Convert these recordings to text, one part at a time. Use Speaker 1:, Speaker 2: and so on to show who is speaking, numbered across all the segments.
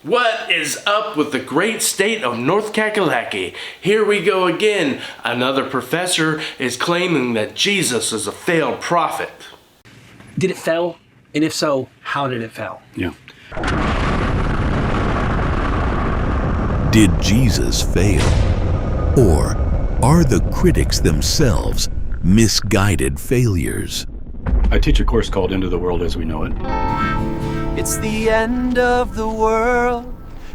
Speaker 1: What is up with the great state of North Kakalaki? Here we go again. Another professor is claiming that Jesus is a failed prophet.
Speaker 2: Did it fail? And if so, how did it fail?
Speaker 3: Yeah.
Speaker 4: Did Jesus fail? Or are the critics themselves misguided failures?
Speaker 3: I teach a course called Into the World as We Know It.
Speaker 5: It's the end of the world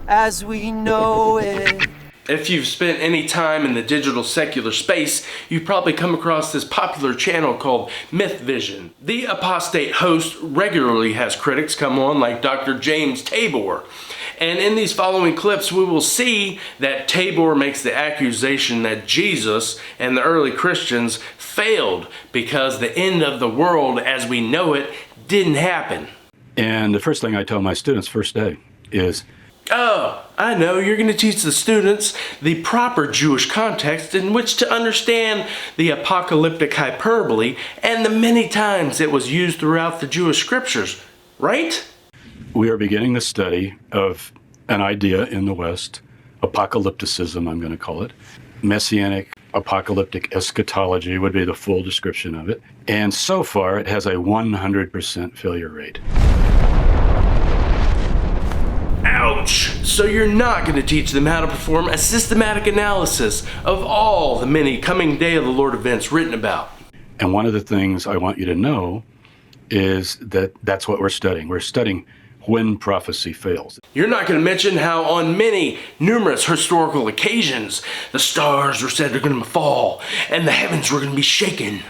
Speaker 5: as we know it.
Speaker 1: If you've spent any time in the digital secular space, you've probably come across this popular channel called Myth Vision. The apostate host regularly has critics come on like Dr. James Tabor. And in these following clips, we will see that Tabor makes the accusation that Jesus and the early Christians failed because the end of the world as we know it didn't happen.
Speaker 3: And the first thing I tell my students first day is,
Speaker 1: oh, I know, you're going to teach the students the proper Jewish context in which to understand the apocalyptic hyperbole and the many times it was used throughout the Jewish scriptures, right?
Speaker 3: we are beginning the study of an idea in the West, apocalypticism, I'm going to call it. Messianic apocalyptic eschatology would be the full description of it. And so far, it has a 100% failure rate.
Speaker 1: Ouch! So you're not going to teach them how to perform a systematic analysis of all the many coming day of the Lord events written about.
Speaker 3: And one of the things I want you to know is that that's what we're studying. We're studying when prophecy fails.
Speaker 1: You're not going to mention how on numerous historical occasions, the stars were said they're going to fall and the heavens were going to be shaken.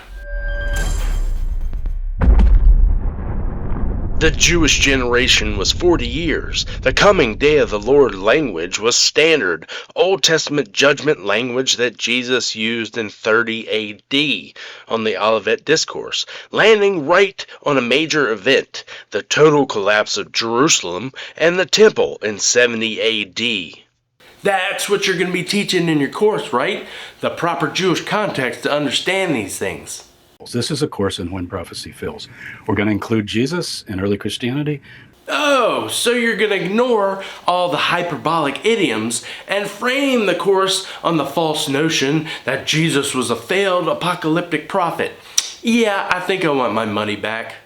Speaker 1: The Jewish generation was 40 years. The coming day of the Lord language was standard Old Testament judgment language that Jesus used in 30 AD on the Olivet Discourse, landing right on a major event, the total collapse of Jerusalem and the temple in 70 AD. That's what you're going to be teaching in your course, right? The proper Jewish context to understand these things.
Speaker 3: This is a course in when prophecy fails. We're going to include Jesus and early Christianity.
Speaker 1: Oh, so you're going to ignore all the hyperbolic idioms and frame the course on the false notion that Jesus was a failed apocalyptic prophet. Yeah, I think I want my money back.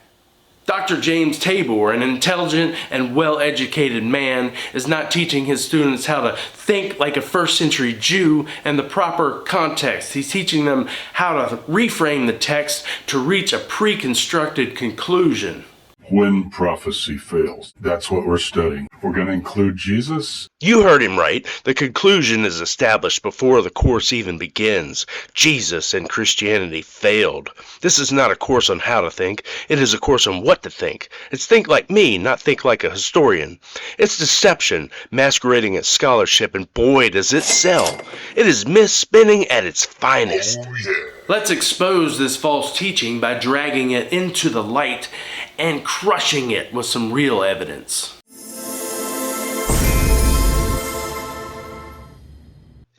Speaker 1: Dr. James Tabor, an intelligent and well-educated man, is not teaching his students how to think like a first-century Jew in the proper context. He's teaching them how to reframe the text to reach a pre-constructed conclusion.
Speaker 6: When prophecy fails. That's what we're studying. We're going to include Jesus.
Speaker 1: You heard him right. The conclusion is established before the course even begins. Jesus and Christianity failed. This is not a course on how to think. It is a course on what to think. It's think like me, not think like a historian. It's deception masquerading as scholarship, and boy does it sell. It is misspinning at its finest.
Speaker 6: Oh, yeah.
Speaker 1: Let's expose this false teaching by dragging it into the light and crushing it with some real evidence.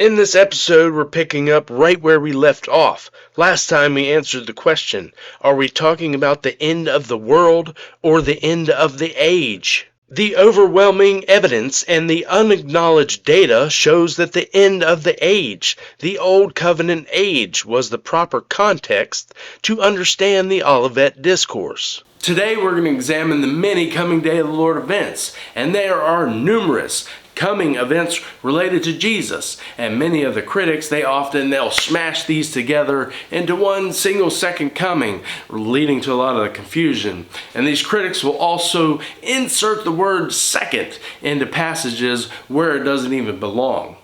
Speaker 1: In this episode, we're picking up right where we left off. Last time we answered the question, are we talking about the end of the world or the end of the age? The overwhelming evidence and the unacknowledged data shows that the end of the age, the Old Covenant age, was the proper context to understand the Olivet Discourse. Today we're going to examine the many coming day of the Lord events, and there are numerous coming events related to Jesus, and many of the critics, they'll smash these together into one single second coming, leading to a lot of the confusion. And these critics will also insert the word second into passages where it doesn't even belong.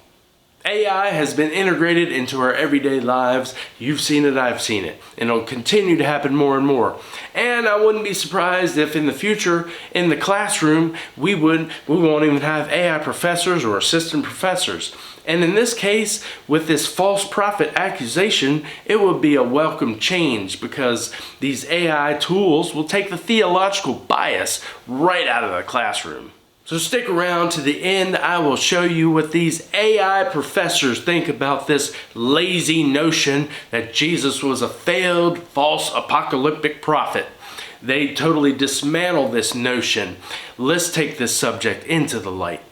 Speaker 1: AI has been integrated into our everyday lives. You've seen it, I've seen it. And it'll continue to happen more and more. And I wouldn't be surprised if in the future, in the classroom, we won't even have AI professors or assistant professors. And in this case, with this false prophet accusation, it will be a welcome change because these AI tools will take the theological bias right out of the classroom. So stick around to the end. I will show you what these AI professors think about this lazy notion that Jesus was a failed, false apocalyptic prophet. They totally dismantle this notion. Let's take this subject into the light.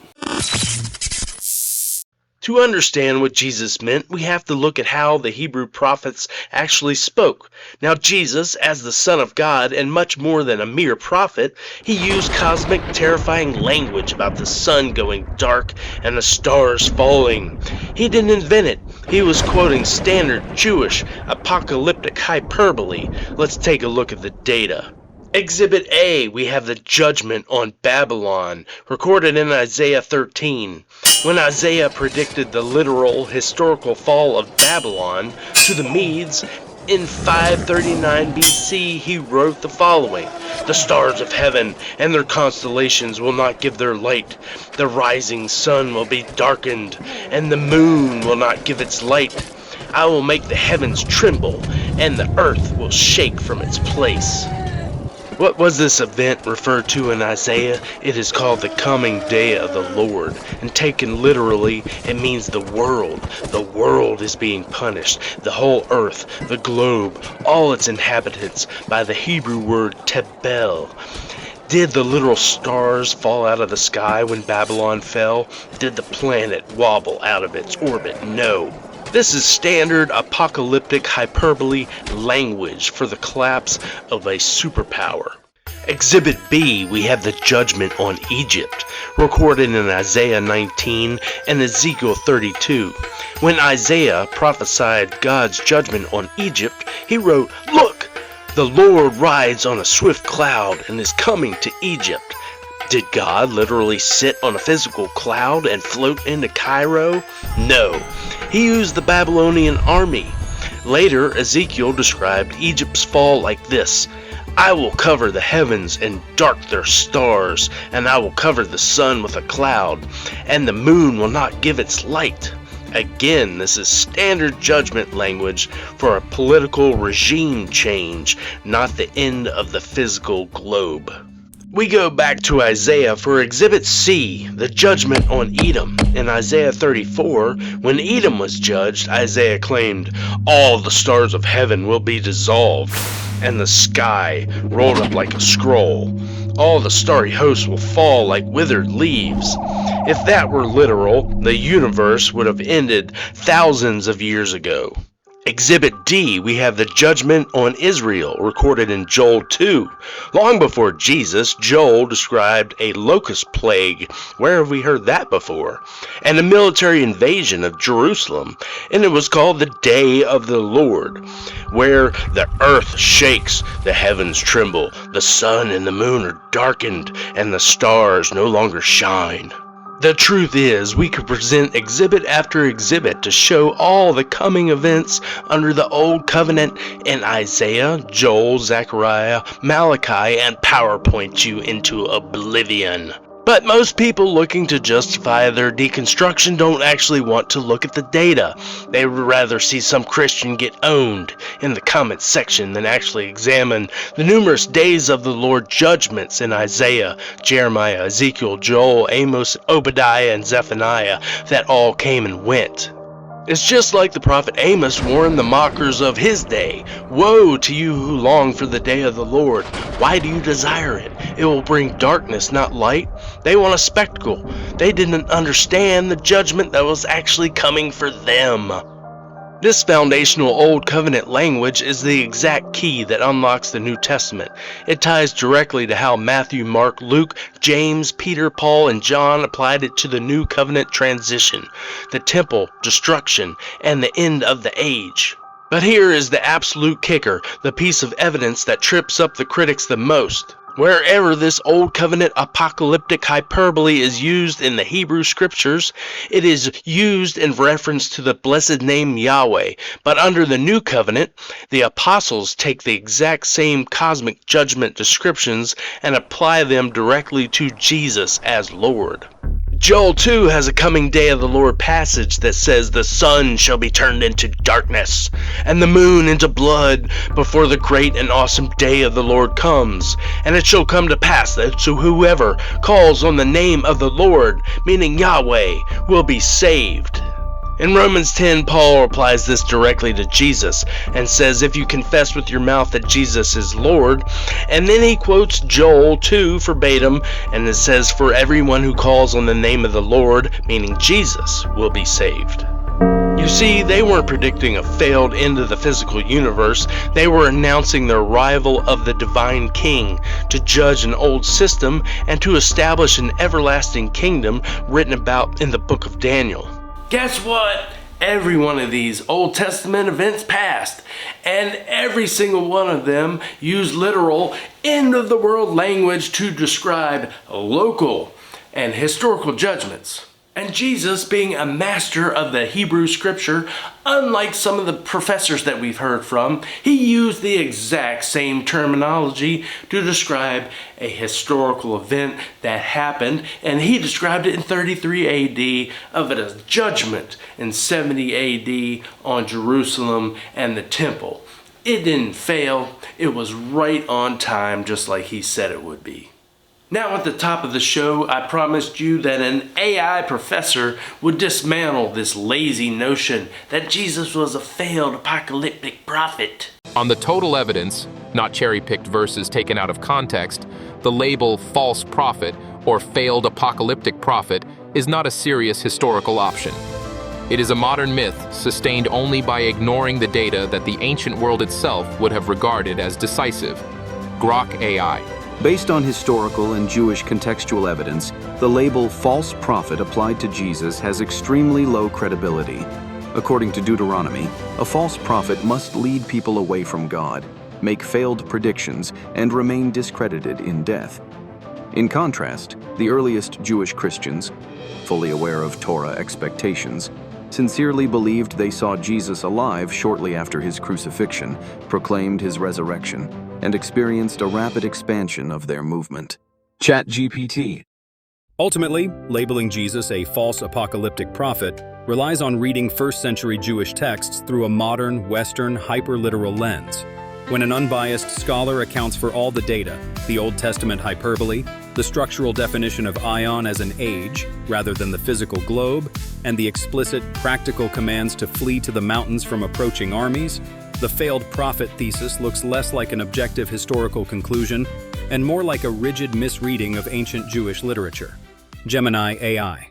Speaker 1: To understand what Jesus meant, we have to look at how the Hebrew prophets actually spoke. Now, Jesus, as the Son of God and much more than a mere prophet, he used cosmic, terrifying language about the sun going dark and the stars falling. He didn't invent it. He was quoting standard Jewish apocalyptic hyperbole. Let's take a look at the data. Exhibit A, we have the judgment on Babylon, recorded in Isaiah 13. When Isaiah predicted the literal historical fall of Babylon to the Medes in 539 BC, he wrote the following: "The stars of heaven and their constellations will not give their light. The rising sun will be darkened, and the moon will not give its light. I will make the heavens tremble, and the earth will shake from its place." What was this event referred to in Isaiah? It is called the coming day of the Lord, and taken literally, it means the world. The world is being punished, the whole earth, the globe, all its inhabitants, by the Hebrew word Tabor. Did the literal stars fall out of the sky when Babylon fell? Did the planet wobble out of its orbit? No. This is standard apocalyptic hyperbole language for the collapse of a superpower. Exhibit B, we have the judgment on Egypt, recorded in Isaiah 19 and Ezekiel 32. When Isaiah prophesied God's judgment on Egypt, he wrote, "Look, the Lord rides on a swift cloud and is coming to Egypt." Did God literally sit on a physical cloud and float into Cairo? No. He used the Babylonian army. Later, Ezekiel described Egypt's fall like this: "I will cover the heavens and dark their stars, and I will cover the sun with a cloud, and the moon will not give its light." Again, this is standard judgment language for a political regime change, not the end of the physical globe. We go back to Isaiah for Exhibit C, the judgment on Edom. In Isaiah 34, when Edom was judged, Isaiah claimed, "All the stars of heaven will be dissolved, and the sky rolled up like a scroll. All the starry hosts will fall like withered leaves." If that were literal, the universe would have ended thousands of years ago. Exhibit D, we have the judgment on Israel, recorded in Joel 2. Long before Jesus, Joel described a locust plague. Where have we heard that before? And a military invasion of Jerusalem, and it was called the Day of the Lord, where the earth shakes, the heavens tremble, the sun and the moon are darkened, and the stars no longer shine. The truth is, we could present exhibit after exhibit to show all the coming events under the Old Covenant in Isaiah, Joel, Zechariah, Malachi, and PowerPoint you into oblivion. But most people looking to justify their deconstruction don't actually want to look at the data. They would rather see some Christian get owned in the comments section than actually examine the numerous days of the Lord judgments in Isaiah, Jeremiah, Ezekiel, Joel, Amos, Obadiah, and Zephaniah that all came and went. It's just like the prophet Amos warned the mockers of his day. "Woe to you who long for the day of the Lord. Why do you desire it? It will bring darkness, not light." They want a spectacle. They didn't understand the judgment that was actually coming for them. This foundational Old Covenant language is the exact key that unlocks the New Testament. It ties directly to how Matthew, Mark, Luke, James, Peter, Paul, and John applied it to the New Covenant transition, the temple, destruction, and the end of the age. But here is the absolute kicker, the piece of evidence that trips up the critics the most. Wherever this Old Covenant apocalyptic hyperbole is used in the Hebrew Scriptures, it is used in reference to the blessed name Yahweh. But under the New Covenant, the apostles take the exact same cosmic judgment descriptions and apply them directly to Jesus as Lord. Joel 2 has a coming day of the Lord passage that says the sun shall be turned into darkness and the moon into blood before the great and awesome day of the Lord comes. And it shall come to pass that whoever calls on the name of the Lord, meaning Yahweh, will be saved. In Romans 10, Paul applies this directly to Jesus and says, if you confess with your mouth that Jesus is Lord, and then he quotes Joel 2 verbatim, and it says, for everyone who calls on the name of the Lord, meaning Jesus, will be saved. You see, they weren't predicting a failed end of the physical universe. They were announcing the arrival of the divine king to judge an old system and to establish an everlasting kingdom written about in the book of Daniel. Guess what? Every one of these Old Testament events passed, and every single one of them used literal end of the world language to describe local and historical judgments. And Jesus, being a master of the Hebrew scripture, unlike some of the professors that we've heard from, he used the exact same terminology to describe a historical event that happened, and he described it in 33 AD of it as judgment in 70 AD on Jerusalem and the temple. It didn't fail. It was right on time, just like he said it would be. Now at the top of the show, I promised you that an AI professor would dismantle this lazy notion that Jesus was a failed apocalyptic prophet.
Speaker 7: On the total evidence, not cherry-picked verses taken out of context, the label false prophet or failed apocalyptic prophet is not a serious historical option. It is a modern myth sustained only by ignoring the data that the ancient world itself would have regarded as decisive. Grok AI.
Speaker 8: Based on historical and Jewish contextual evidence, the label false prophet applied to Jesus has extremely low credibility. According to Deuteronomy, a false prophet must lead people away from God, make failed predictions, and remain discredited in death. In contrast, the earliest Jewish Christians, fully aware of Torah expectations, sincerely believed they saw Jesus alive shortly after his crucifixion, proclaimed his resurrection, and experienced a rapid expansion of their movement. ChatGPT.
Speaker 9: Ultimately, labeling Jesus a false apocalyptic prophet relies on reading first-century Jewish texts through a modern, Western, hyperliteral lens. When an unbiased scholar accounts for all the data, the Old Testament hyperbole, the structural definition of ion as an age rather than the physical globe, and the explicit, practical commands to flee to the mountains from approaching armies, the failed prophet thesis looks less like an objective historical conclusion and more like a rigid misreading of ancient Jewish literature. Gemini AI.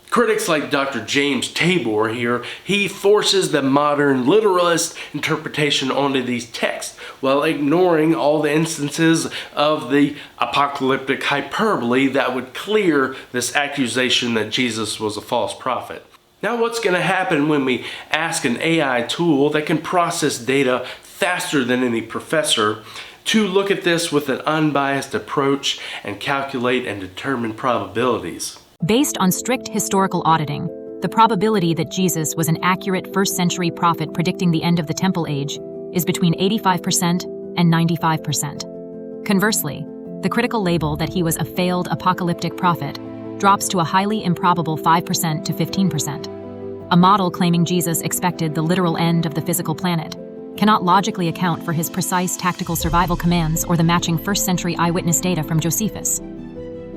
Speaker 1: Critics like Dr. James Tabor here, he forces the modern literalist interpretation onto these texts while ignoring all the instances of the apocalyptic hyperbole that would clear this accusation that Jesus was a false prophet. Now what's going to happen when we ask an AI tool that can process data faster than any professor to look at this with an unbiased approach and calculate and determine probabilities?
Speaker 10: Based on strict historical auditing, the probability that Jesus was an accurate first-century prophet predicting the end of the Temple Age is between 85% and 95%. Conversely, the critical label that he was a failed apocalyptic prophet drops to a highly improbable 5% to 15%. A model claiming Jesus expected the literal end of the physical planet cannot logically account for his precise tactical survival commands or the matching first-century eyewitness data from Josephus.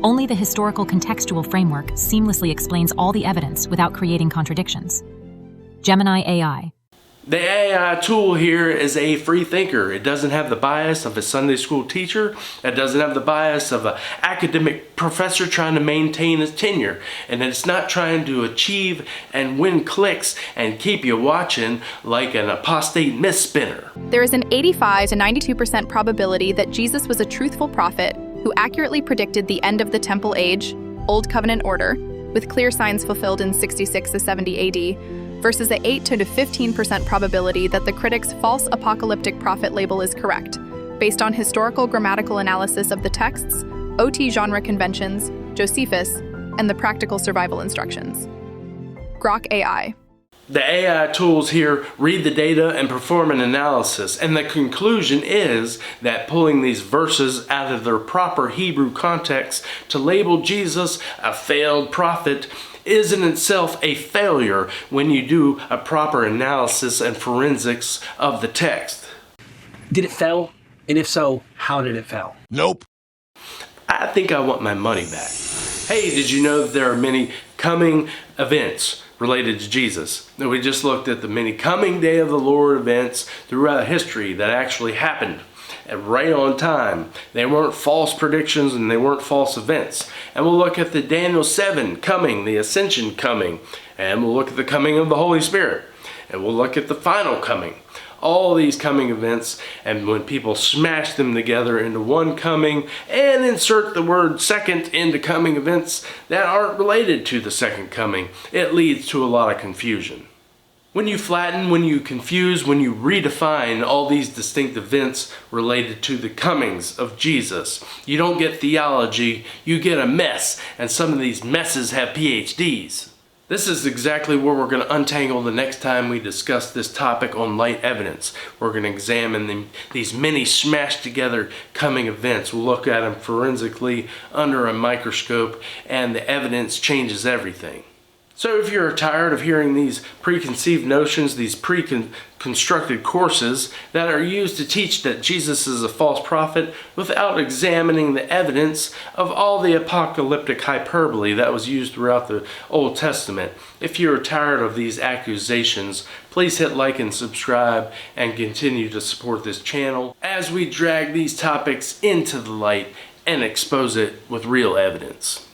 Speaker 10: Only the historical contextual framework seamlessly explains all the evidence without creating contradictions. Gemini AI.
Speaker 1: The AI tool here is a free thinker. It doesn't have the bias of a Sunday school teacher. It doesn't have the bias of an academic professor trying to maintain his tenure. And it's not trying to achieve and win clicks and keep you watching like an apostate myth spinner.
Speaker 11: There is an 85 to 92% probability that Jesus was a truthful prophet who accurately predicted the end of the Temple Age, Old Covenant order, with clear signs fulfilled in 66 to 70 AD, versus the 8 to 15% probability that the critic's false apocalyptic prophet label is correct, based on historical grammatical analysis of the texts, OT genre conventions, Josephus, and the practical survival instructions. Grok AI.
Speaker 1: The AI tools here read the data and perform an analysis, and the conclusion is that pulling these verses out of their proper Hebrew context to label Jesus a failed prophet is in itself a failure when you do a proper analysis and forensics of the text.
Speaker 2: Did it fail? And if so, how did it fail?
Speaker 4: Nope.
Speaker 1: I think I want my money back. Hey, did you know that there are many coming events related to Jesus. And we just looked at the many coming day of the Lord events throughout history that actually happened. And right on time. They weren't false predictions and they weren't false events. And we'll look at the Daniel 7 coming, the ascension coming. And we'll look at the coming of the Holy Spirit. And we'll look at the final coming. All these coming events, and when people smash them together into one coming and insert the word second into coming events that aren't related to the second coming, it leads to a lot of confusion. When you flatten, when you confuse, when you redefine all these distinct events related to the comings of Jesus, you don't get theology, you get a mess, and some of these messes have PhDs. This is exactly where we're going to untangle the next time we discuss this topic on light evidence. We're going to examine these many smashed together coming events. We'll look at them forensically under a microscope, and the evidence changes everything. So if you're tired of hearing these preconceived notions, these pre-constructed courses that are used to teach that Jesus is a false prophet without examining the evidence of all the apocalyptic hyperbole that was used throughout the Old Testament, if you're tired of these accusations, please hit like and subscribe and continue to support this channel as we drag these topics into the light and expose it with real evidence.